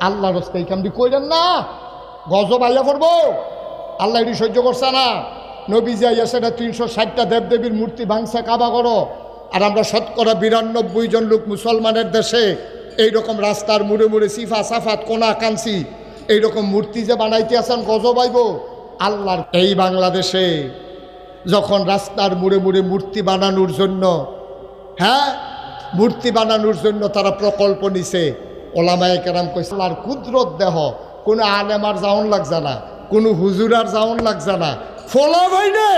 আল্লাহর রাস্তা এই কামটি কইরেন না, গজব আইয়া পড়বো। আল্লাহ এটি সহ্য করছে না। নবী যাইয়া সেটা 360টা দেবদেবীর মূর্তি ভাঙছে কাবা করো, আর আমরা শতকরা 92 জন লোক মুসলমানের দেশে এইরকম রাস্তার মুড়ে মুড়ে সিফা সাফাত কোনা কাঞ্চি এইরকম মূর্তি যে বানাইতে আসেন, গজব আইব আল্লাহর। এই বাংলাদেশে যখন রাস্তার মুড়ে মুড়ে মূর্তি বানানোর জন্য, মূর্তি বানানোর জন্য তারা প্রকল্প নিছে, ওলামায়ে কেরাম কইছে আল্লাহর কুদরত দেহ, কোনো আলেমার যাওন লাগছে না, কোনো হুজুরার যাওন লাগছে না, ফলা বাইনে,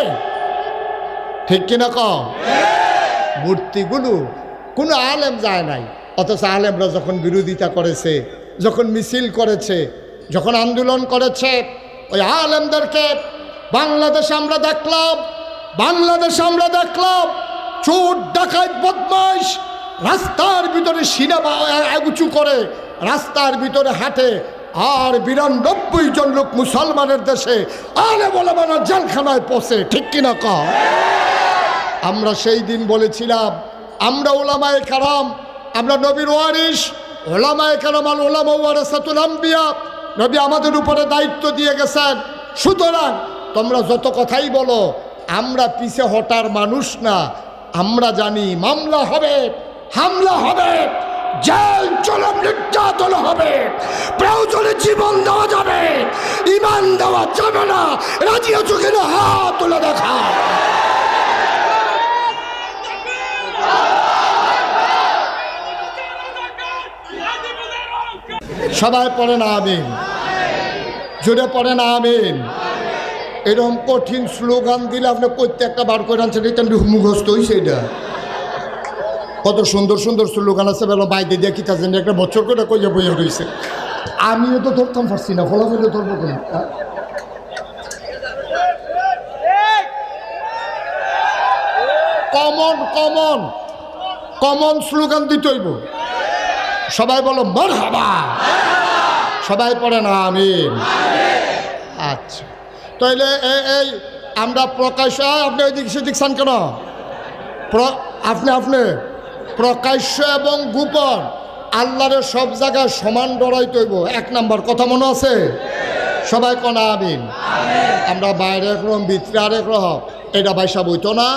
ঠিক কিনা কও? মূর্তিগুলো কোনো আলেম যায় নাই, অথচ আলেমরা যখন বিরোধিতা করেছে, যখন মিছিল করেছে, যখন আন্দোলন করেছে, ওই আলেমদেরকে বাংলাদেশে আমরা দেখলাম চোর ডাকাত বদমাইশ রাস্তার ভিতরে সিনেমা উঁচু করে রাস্তার ভিতরে হাঁটে, আর 92 জন লোক মুসলমানের দেশে আলেম ওলামারা জেলখানায় পৌঁছে, ঠিক কিনা কও? আমরা সেই দিন বলেছিলাম আমরা ওলামায়ে কেরাম, আমরা নবীর ওয়ারিস, ওলামায়ে কেরাম আল উলামা ওয়ারাসাতুল আম্বিয়া, নবী আমাদের উপরে দায়িত্ব দিয়ে গেছেন। সুতরাং তোমরা যত কথাই বলো, আমরা পিছে হটার মানুষ না। আমরা জানি মামলা হবে, হামলা হবে, জেল জুলুম নির্যাতন হবে, প্রয়োজনে জীবন দেওয়া যাবে, ঈমান দেওয়া যাবে না। রাজি আছো কিনা হাত তুলে দেখা। সবাই পড়ে না আমিন, জোরে পড়ে না আমিন। এরকম কঠিন স্লোগান দিলে আপনি প্রত্যেকটা বার করে আনছেন, এটা মুখস্থ হয়েছে। এটা কত সুন্দর সুন্দর স্লোগান আছে, বেলা বাইরে দিয়ে কি থাকেন একটা বছর করে কইয়া বইয়া রয়েছে। আমিও তো ধরতাম পারছি না, ফলাফলে ধরবো কেন? কমন কমন কমন স্লোগান দিতে হইব। সবাই বলো মারহাবা, সবাই পড়ে না আমিন। আচ্ছা, তাইলে এই আমরা প্রকাশ্য, আপনি ওই দিক সেদিক চান কেন? আপনি প্রকাশ্য এবং গোপন আল্লাহরে সব জায়গায় সমান ডরাই তৈব। 1 নাম্বার কথা মনে আছে? সবাই কনা আমিন। আমরা বাইরে একরকম ভিতরে আরেক রকম, এটা বাইসা বইতো না।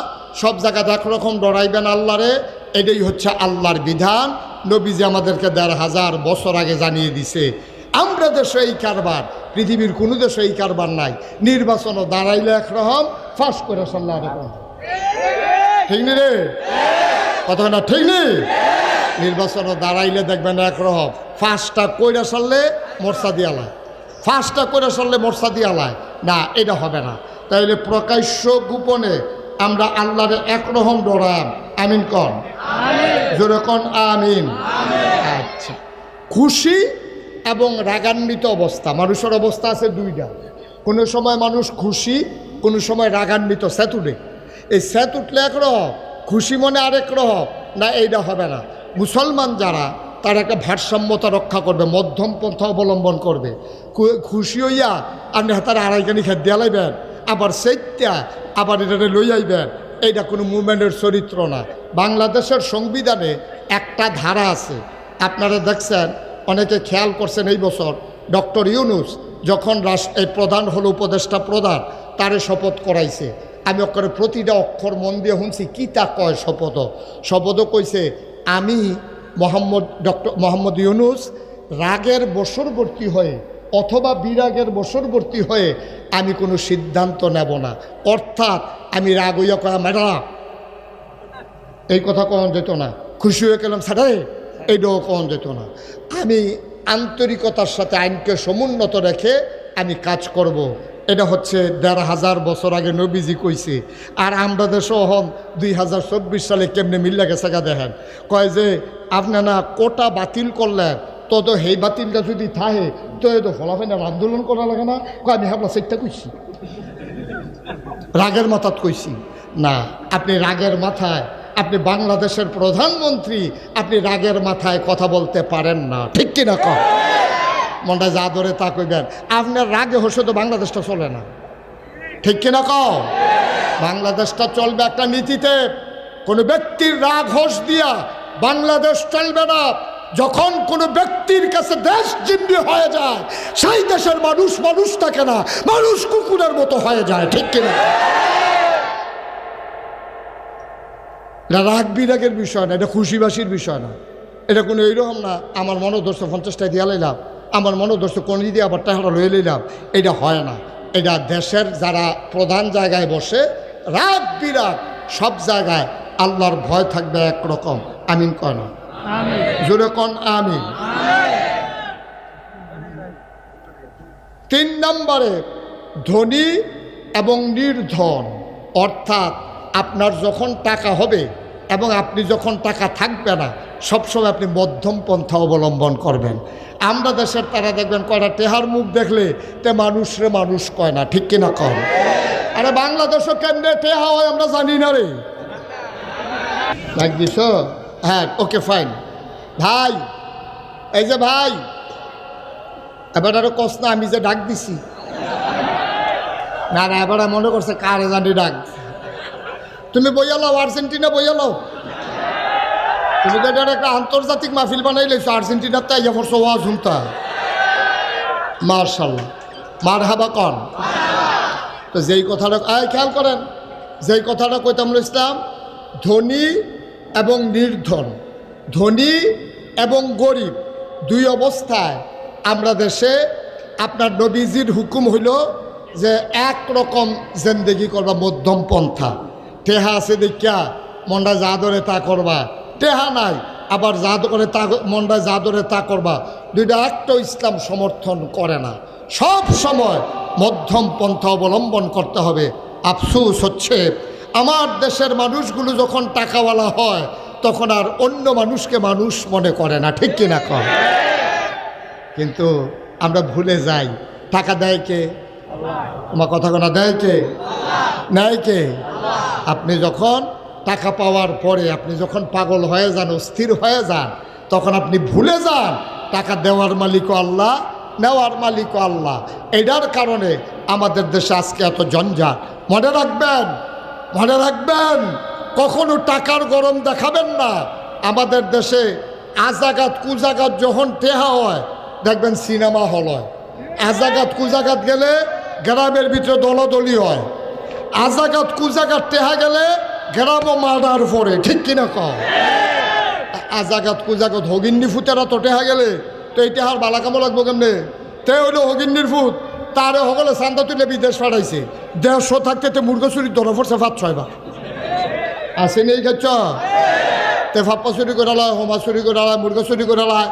সব জায়গাতে একরকম ডরাইবেন আল্লাহরে, এটাই হচ্ছে আল্লাহর বিধান। নবীজি আমাদেরকে 1500 বছর আগে জানিয়ে দিছে। আমরা দেশে এই কারবার, পৃথিবীর কোনো দেশে এই কারবার নাই। নির্বাচনও দাঁড়াইলে একরকম, ফাঁস করে সাল্লা এরকম, ঠিক নি রে? কথা না ঠিক নেই? নির্বাচনও দাঁড়াইলে দেখবেন একরকম, ফাঁসটা কইরা সারলে মোর্চা দিয়ালায়, ফাঁসটা করে সারলে মোর্চা দিয়ালায় না, এটা হবে না। তাইলে প্রকাশ্য গোপনে আমরা আল্লাহরে একরকম ডরাম। আমিন কন, জোরে কন আমিন। আচ্ছা, খুশি এবং রাগান্বিত অবস্থা, মানুষের অবস্থা আছে দুইটা। কোনো সময় মানুষ খুশি, কোনো সময় রাগান্বিত। স্যাত উঠে, এই স্যাত উঠলে একরকম, খুশি মনে আরেক রকম না, এইটা হবে না। মুসলমান যারা, তারা একটা ভারসাম্যতা রক্ষা করবে, মধ্যম পন্থা অবলম্বন করবে। খুশি হইয়া আপনি হাতার আড়াইখানি খেত দিয়া লাইবেন, আবার সেইটা আবার এটা লই আইবেন, এইটা কোনো মুভমেন্টের চরিত্র না। বাংলাদেশের সংবিধানে একটা ধারা আছে, আপনারা দেখছেন, অনেকে খেয়াল করছেন, এই বছর ডক্টর ইউনূস যখন এই প্রধান হলো, উপদেষ্টা প্রধান, তারে শপথ করাইছে। আমি ওখানে প্রতিটা অক্ষর মন দিয়ে শুনছি কি তা কয়। শপথও কইছে, আমি ডক্টর মোহাম্মদ ইউনূস রাগের বশবর্তী হয়ে অথবা বিরাগের বশবর্তী হয়ে আমি কোনো সিদ্ধান্ত নেব না। অর্থাৎ আমি রাগ হইয়া কয়া ম্যাডাম, এই কথা কখন যেত না। খুশি হয়ে গেলাম স্যারে, এইটাও কখন যেত না। আমি আন্তরিকতার সাথে আইনকে সমুন্নত রেখে আমি কাজ করব। এটা হচ্ছে 1500 বছর আগে নবীজি কইছে। আর আমরা দেশও হন 2024 সালে কেমনে মিল্লা গেছে গা দেখেন। কয় যে আপনি না কোটা বাতিল করলেন, তো সেই বাতিলটা যদি থাকে তো এই তো ফলাফেনার আন্দোলন করা লাগে না। আমি হাবলা সেটা কইছি, রাগের মাথাত কইছি না। আপনি রাগের মাথায়, আপনি বাংলাদেশের প্রধানমন্ত্রী, আপনি রাগের মাথায় কথা বলতে পারেন না, ঠিক কিনা কম? মনটা যা ধরে তা কইবেন। আপনার রাগে হসে তো বাংলাদেশটা চলে না, ঠিক কিনা কম? বাংলাদেশটা চলবে একটা নীতিতে। কোনো ব্যক্তির রাগ হোস দিয়া বাংলাদেশ চলবে না। যখন কোনো ব্যক্তির কাছে দেশ জিম্মি হয়ে যায়, সেই দেশের মানুষ মানুষ থাকে না, মানুষ কুকুরের মতো হয়ে যায়। ঠিক কিনা? এটা রাগ বিরাগের বিষয় না, এটা খুশিবাসীর বিষয় না, এটা কোনো এইরকম না আমার মনোদর্শ 50টা দিয়া লইলাম, আমার মনোদর্শ কোন দিয়ে আবার টাকা লয়ে লইলাম, এটা হয় না। এটা দেশের যারা প্রধান জায়গায় বসে রাগ বিরাগ সব জায়গায় আল্লাহর ভয় থাকবে একরকম। আমিন কয় না? জোরে কন আমিন। 3 নম্বরে ধনী এবং নির্ধন, অর্থাৎ আপনার যখন টাকা হবে এবং আপনি যখন টাকা থাকবে না, সবসময় আপনি মধ্যম পন্থা অবলম্বন করবেন। আমরা দেশের তারা দেখবেন কয়টা টেহার মুখ দেখলে তে মানুষরে মানুষ কয় না। ঠিক কিনা কন? আরে বাংলাদেশও কেন্দ্রে টেহা হয় আমরা জানি না রে। লাগ দিস? হ্যাঁ, ওকে ফাইন। ভাই, এই যে ভাই, এবার আরো কস না আমি যে ডাক দিছি, না না এবার মনে করছে কারে জানি ডাক। তুমি বইয়া লাও, আর্জেন্টিনা বইয়া লাও। তুমি তো এটার একটা আন্তর্জাতিক মাহফিল বানাই লেছো, আর্জেন্টিনার তাই পড়ছ ওয়াজ হুমতা। মার্শাল্লাহ, মারহাবা কন। তো যেই কথাটা খেয়াল করেন, যেই কথাটা কইতাম ইসলাম, ধনী এবং নির্ধন, ধনী এবং গরিব দুই অবস্থায় আমরা দেশে আপনার নবীজির হুকুম হইল যে একরকম জিন্দেগি করবা, মধ্যম পন্থা। টেহা আছে দেখিয়া মনটা যা ধরে তা করবা, টেহা নাই আবার যা করে তা মনটা যা ধরে তা করবা, দুইটা একটাও ইসলাম সমর্থন করে না। সব সময় মধ্যম পন্থা অবলম্বন করতে হবে। আফসোস হচ্ছে আমার দেশের মানুষগুলো যখন টাকাওয়ালা হয় তখন আর অন্য মানুষকে মানুষ মনে করে না। ঠিক কিনা কর? কিন্তু আমরা ভুলে যাই টাকা দেয় কে? আমার কথা কোনা দেয় কে? নেয় কে? আপনি যখন টাকা পাওয়ার পরে আপনি যখন পাগল হয়ে যান, অস্থির হয়ে যান, তখন আপনি ভুলে যান টাকা দেওয়ার মালিকও আল্লাহ, নেওয়ার মালিকও আল্লাহ। এটার কারণে আমাদের দেশে আজকে এত জঞ্জাট। মনে রাখবেন, মনে রাখবেন, কখনো টাকার গরম দেখাবেন না। আমাদের দেশে আজাগাত কুজাগাত যখন টেহা হয় দেখবেন সিনেমা হল হয়। আজাগাত কুজাগাত গেলে গ্রামের ভিতরে দলাদলি হয়। আজাগাত কুজাগাত টেহা গেলে গ্রামও মার্ডার পড়ে। ঠিক কিনা কম? আজাগাত কুজাগাত হগিন্নি ফুতেরা তো টেহা গেলে তো এই টেহার বালাকামো লাগবো কেমনে? তে হইলো হগিন্নির ফুট, তারে সকলে চান্দা তুলে বিদেশ পাঠাইছে। 150 থাকতে তে মুরগা চুরির ধরা পড়ছে 5-6 বার। আসেনি এই খাচ্ছ? তে ফাপ্পা চুরি করে লায়, হোমা চুরি করে লায়, মুরগা চুরি করে লায়।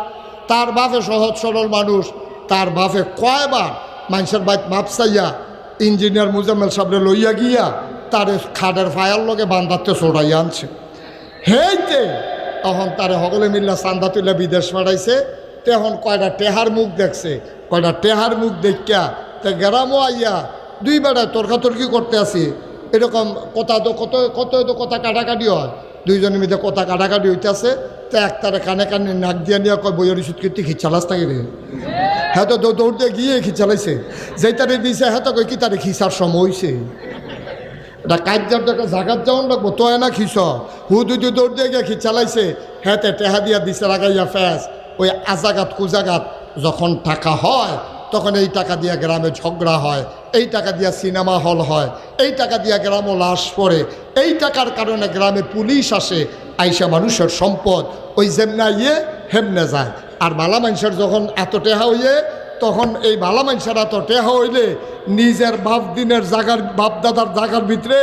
তার বাপে সহজ সরল মানুষ, তার বাপে কয়বার মানুষের বাইক মাপ চাইয়া ইঞ্জিনিয়ার মুজাম্মেল সাহেবরে লইয়া গিয়া তারে খাটের ফায়ার লগে বান্ধাতে চড়াইয়া আনছে। হেইতে তখন তারে সকলে মিল্লা চান্দা তুলে বিদেশ পাঠাইছে। তখন কয়টা টেহার মুখ দেখছে, কয়টা টেহার মুখ দেখিয়া তে গ্রামও আইয়া 2 বেড়ায় তর্কাতর্কি করতে আসি। এরকম কথা তো কত কত তো কথা কাটাকাটি হয়, 2 জনের মধ্যে কথা কাটাকাটি হইতেছে। তো একটারে কানে কানে নাক দিয়া নিয়ে কয় বইয়ের ইস্যুত কীর্তি খিচালাস থাকে রে। হ্যাঁ তো দৌড়তে গিয়ে খিচালাইছে, যেই তারে দিয়েছে হ্যাঁ তো কই কি তারে খিচার সময় হয়েছে। এটা কাজ্যার একটা জাগাত যাওয়ান লাগবো তো না খিস হুদু দৌড় দিয়ে গিয়ে খিচালাইছে। হ্যাঁ টেহা দিয়া দিছে লাগাইয়া ফ্যাস। ওই আজাগাত কুজাগাত যখন টাকা হয় তখন এই টাকা দিয়া গ্রামে ঝগড়া হয়, এই টাকা দিয়া সিনেমা হল হয়, এই টাকা দিয়া গ্রামও লাশ পড়ে, এই টাকার কারণে গ্রামে পুলিশ আসে, আইসা মানুষের সম্পদ ওই যেমনা ইয়ে হেমনে যায়। আর বালা মানুষের যখন এত টেহা হইয়ে তখন এই বালা মানুষের এত টেহা হইলে নিজের বাপ দিনের জাগার বাপ দাদার জাগার ভিতরে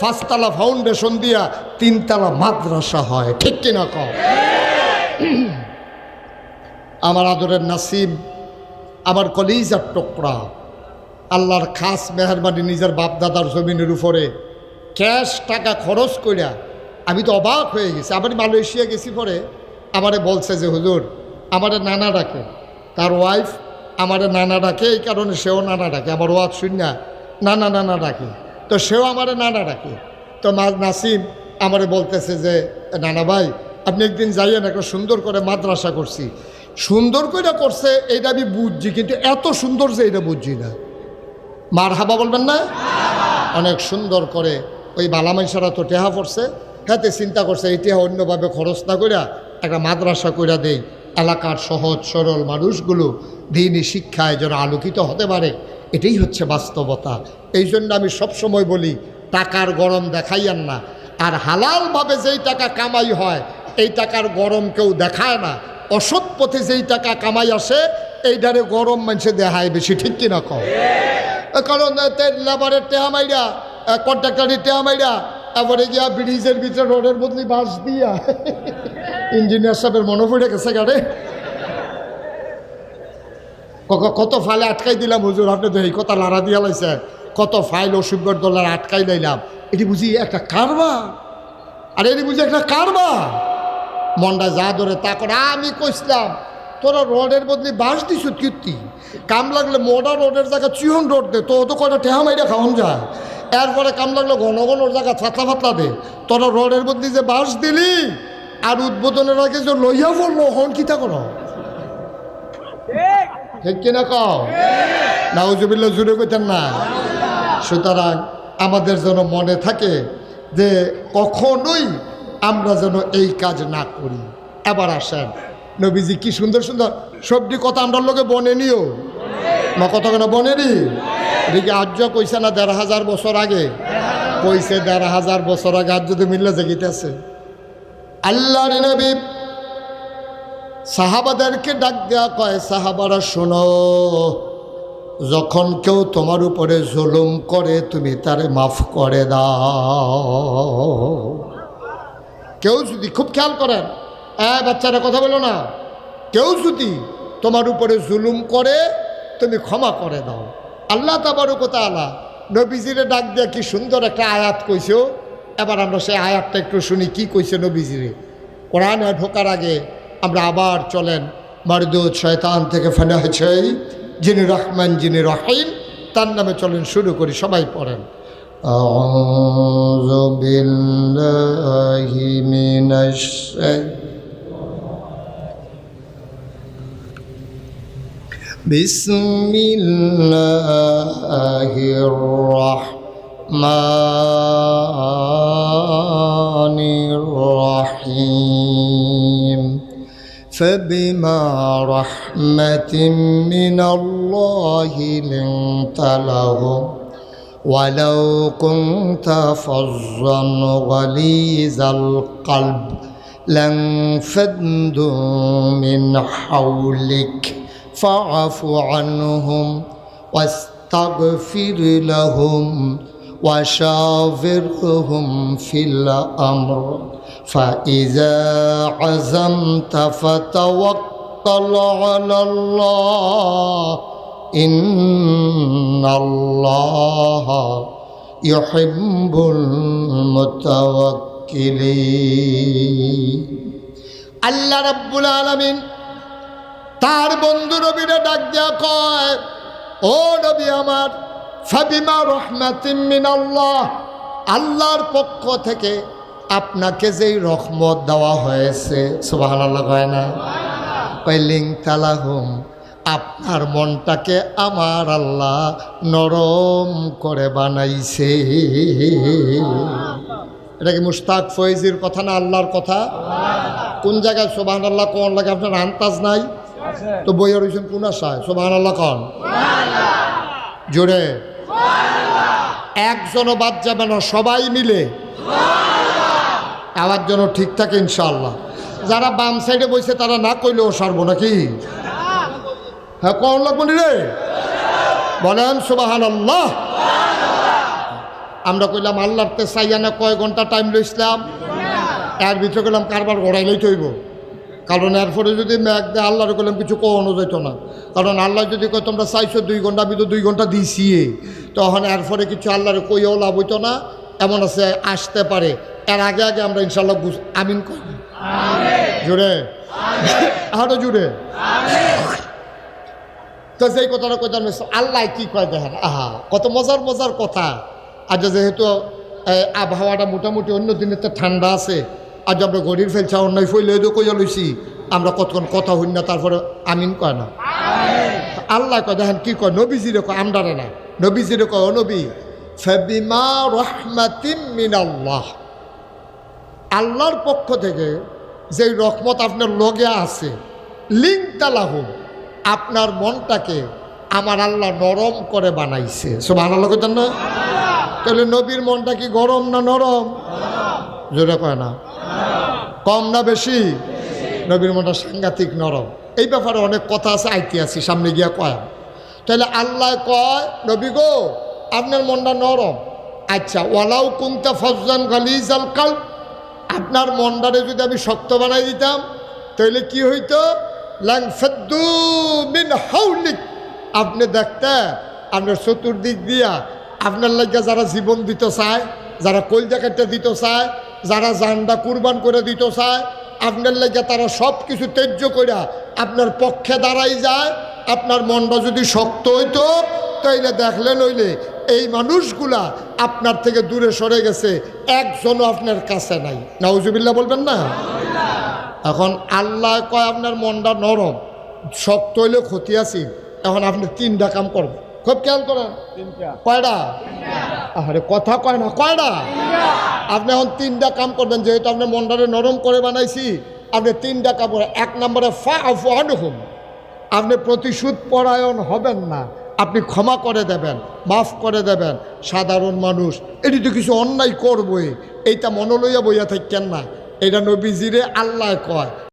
5 তলা ফাউন্ডেশন দিয়া 3 তলা মাদ্রাসা হয়। ঠিক কিনা কম? আমার আদরের নাসিব, আমার কলিজার টুকরা, আল্লাহর খাস মেহরবানি নিজের বাপ দাদার জমিনের উপরে ক্যাশ টাকা খরচ করিয়া আমি তো অবাক হয়ে গেছি। আবার মালয়েশিয়া গেছি পরে আমারে বলছে যে হুজুর আমারে নানা ডাকে, তার ওয়াইফ আমারে নানা ডাকে, এই কারণে সেও নানা ডাকে। আমার ওয়াজ শুনিয়া নানা নানা ডাকে, তো সেও আমারে নানা ডাকে। তো নাসিম আমারে বলতেছে যে নানা ভাই আপনি একদিন যাইয়েন, একটা সুন্দর করে মাদ্রাসা করছি। সুন্দর করে করছে এইটা আমি বুঝছি, কিন্তু এত সুন্দর যে এটা বুঝছি না। মারহাবা বলবেন না? অনেক সুন্দর করে ওই বালা মাইশারা তো টেহা পড়ছে, হাতে চিন্তা করছে এই টেহা অন্যভাবে খরচ না করিয়া একটা মাদ্রাসা কইরা দেই, এলাকার সহজ সরল মানুষগুলো দিনই শিক্ষায় যেন আলোকিত হতে পারে, এটাই হচ্ছে বাস্তবতা। এই জন্য আমি সবসময় বলি, টাকার গরম দেখাইয়েন না। আর হালালভাবে যেই টাকা কামাই হয় এই টাকার গরম কেউ দেখায় না। অসৎ পথে যেই টাকা কামাই আসে এইটারে গরম মানুষে দেখায় বেশি, ঠিক কিনা কও? কারণ লেবারের টেহা মাইরা, কন্ট্রাক্টারের টেহা মাইরা, তারপরে গিয়া ব্রিজের ভিতরে রোডের বদলি বাঁশ দিয়া ইঞ্জিনিয়ার সাহেবের মনে পড়ে গেছে গাড়ে কত ফাইলে আটকাই দিলাম হুজুর, আপনি তো এই কথা লাড়া দিয়া লাইছে, কত ফাইল $80 আটকাই লাইলাম। এটি বুঝি একটা কারবার, আর এটি বুঝি একটা কারবার। মনটা যা ধরে তা করে। আমি কইছিলাম তোরা রোডের বদলি বাঁশ দিস কীর্তি, কাম লাগলে মোটা রোডের জায়গা চিহন রোড দে, তো কটা টেহা মাইরা খাওয়ান যায়। এরপরে কাম লাগলো ঘন ঘন ওর জায়গা ফাতলা ফাতলা দে। তোরা রোডের বদলি যে বাঁশ দিলি আর উদ্বোধনের আগে যে লইয়া পড়লো হন কিতা করো, ঠিক কিনা কও? নাউজুবিল্লাহ জুড়ে কইতেন না। সুতরাং আমাদের যেন মনে থাকে যে কখনোই আমরা যেন এই কাজ না করি। এবার আসেন, নবীজি কি সুন্দর সুন্দর সবজি কথা আমরা লোকে বনে নিও না, কত কেন বনেনি। এদিকে আর্য কইছে না ১৫০০ বছর আগে, কইছে ১৫০০ বছর আগে আজ যদি মিললে জেগিতেছে। আল্লাহর নবী সাহাবাদেরকে ডাক দেওয়া কয়, সাহাবারা শোনো, যখন কেউ তোমার উপরে জুলুম করে তুমি তারে মাফ করে দাও। কেউ যদি, খুব খেয়াল করেন, বাচ্চারা কথা বলো না, কেউ যদি তোমার উপরে জুলুম করে তুমি ক্ষমা করে দাও। আল্লাহ তাবারক ওয়া তাআলা নবীজিরে ডাক দিয়া কি সুন্দর একটা আয়াত কইছো। এবার আমরা সেই আয়াতটা একটু শুনি, কি কইছে নবীজিরে। কোরআনে ঢোকার আগে আমরা আবার চলেন মারদুদ শয়তান থেকে ফানা হয়েছে যিনি রহমান যিনি রহিম, তার নামে চলেন শুরু করি। সবাই পড়েন। আউযু বিল্লাহি মিনাশ বিসমিল্লাহির রাহমানির রাহিম। فبما رحمة من الله لنت لهم ولو كنت فظا غليظ القلب لانفضوا من حولك فاعف عنهم واستغفر لهم وشاورهم في الأمر فإذا عزمت فتوكل على الله إن الله يحب المتوكلين। আল্লাহ রাব্বুল আলামিন তার বন্ধু নবীরে ডাক দিয়া কয়, ও নবী আমার, ফাবিমা রহমাতিম মিনাল্লাহ, আল্লাহর পক্ষ থেকে আপনাকে যেই রহমত দেওয়া হয়েছে, সুবহানাল্লাহ কয় না, কইলিং তালাহুম, আপনার মনটাকে আমার আল্লাহ নরম করে বানাইছে। এটা কি মুশতাক ফয়েজির কথা না আল্লাহর কথা? কোন জায়গায় সুবহানাল্লাহ কোন লাগে আপনার আন্তাজ নাই তো? বইয়া রয়েছেন কোন আশায়? সুবহানাল্লাহ কন জোরে, একজনও বাদ যাবে না, সবাই মিলে আওয়াজ যেন ঠিক থাকে ইনশাআল্লাহ। যারা বাম সাইডে বসে তারা না কইলেও সারবো নাকি? হ্যাঁ কোন লাগবো রে, বলেন সুবহানাল্লাহ। আমরা কইলাম আল্লাহর তে চাইয়ানা কয় ঘন্টা টাইম লইছিলাম, এর ভিতরে গেলাম কারবার ঘোরাইলেই তৈব। কারণ এরপরে যদি ম্যাগ দেয় আল্লাহর কইলাম কিছু কখনো যেত না। কারণ আল্লাহ যদি কয় তোমরা চাইছো 2 ঘন্টা, আমি তো 2 ঘন্টা দিয়েছি, তখন এরপরে কিছু আল্লাহরে কইও লাভ হইতো না। এমন আছে আসতে পারে, এর আগে আগে আমরা ইনশাল্লাহ আমিন করি জুড়ে, আরো জুড়ে। তো সেই কথাটা কইতাম, আল্লাহ কি কয় দেখেন, আহা কত মজার মজার কথা। আজ যেহেতু আবহাওয়াটা মোটামুটি অন্য দিনের তো ঠান্ডা আছে, আজ আমরা গড়ির ফেলছা অন্যায় ফইলে কইয়া লইছি, আমরা কতক্ষণ কথা হই না, তারপরে আমিন কয় না। আল্লাহ কয় দেখেন কি কয়, নবীজিরে কয়, আমরারে না, নবীজিরে কয়, ও নবী, ফাবিমা রহমাতিম মিনাল্লাহ, আল্লাহর পক্ষ থেকে যেই রহমত আপনার লগে আছে লিংতালাহুম, আপনার মনটাকে আমার আল্লাহ নরম করে বানাইছে। সুবহানাল্লাহ কইতেন না? তাহলে নবীর মনটা কি গরম না নরম? জোরে কয় না, কম না বেশি? নবীর মনটা সাংঘাতিক নরম। এই ব্যাপারে অনেক কথা আছে, আইতে আছি সামনে গিয়া কয়। তাহলে আল্লাহ কয় নবী গো আপনার মনটা নরম। আচ্ছা, ওয়ালাউ কুনতা ফাজ্জান গালিজাল কালব, আপনার মনটারে যদি আমি শক্ত বানাই দিতাম তাহলে কি হইতো? লানফাদ্দু মিন হাওলিক, আপনি দেখতে আপনার চতুর্দিক দিয়া আপনার লাগিয়া যারা জীবন দিতে চায়, যারা কলজা কাটতে দিতে চায়, যারা জানটা কুরবান করে দিতে চায়, আপনার লাগিয়া তারা সব কিছু ত্যায্য কইরা আপনার পক্ষে দাঁড়াই যায়। আপনার মনটা যদি শক্ত হইতো তাইলে দেখলে নইলে এই মানুষগুলা আপনার থেকে দূরে সরে গেছে, একজনও আপনার কাছে নাই। নাউজুবিল্লাহ বলবেন না? এখন আল্লাহ কয় আপনার মনটা নরম, শক্ত হইলে ক্ষতি আছে। এখন আপনি 3টা কাম করবেন, খুব খেয়াল করেন। কয়টা? আরে কথা কয় না, কয়টা? আপনি এখন 3টা কাম করবেন, যেহেতু আপনি মনটারে নরম করে বানাইছি। আপনি 3টা কাম করেন। 1 নম্বরে ফাআফু আনহুম, আপনি প্রতিশোধ পরায়ণ হবেন না, আপনি ক্ষমা করে দেবেন, মাফ করে দেবেন। সাধারণ মানুষ এটি তো কিছু অন্যায় করবই, এইটা মনে লইয়া বইয়া থাকেন না। এটা নবীজিরে আল্লাহ কয়।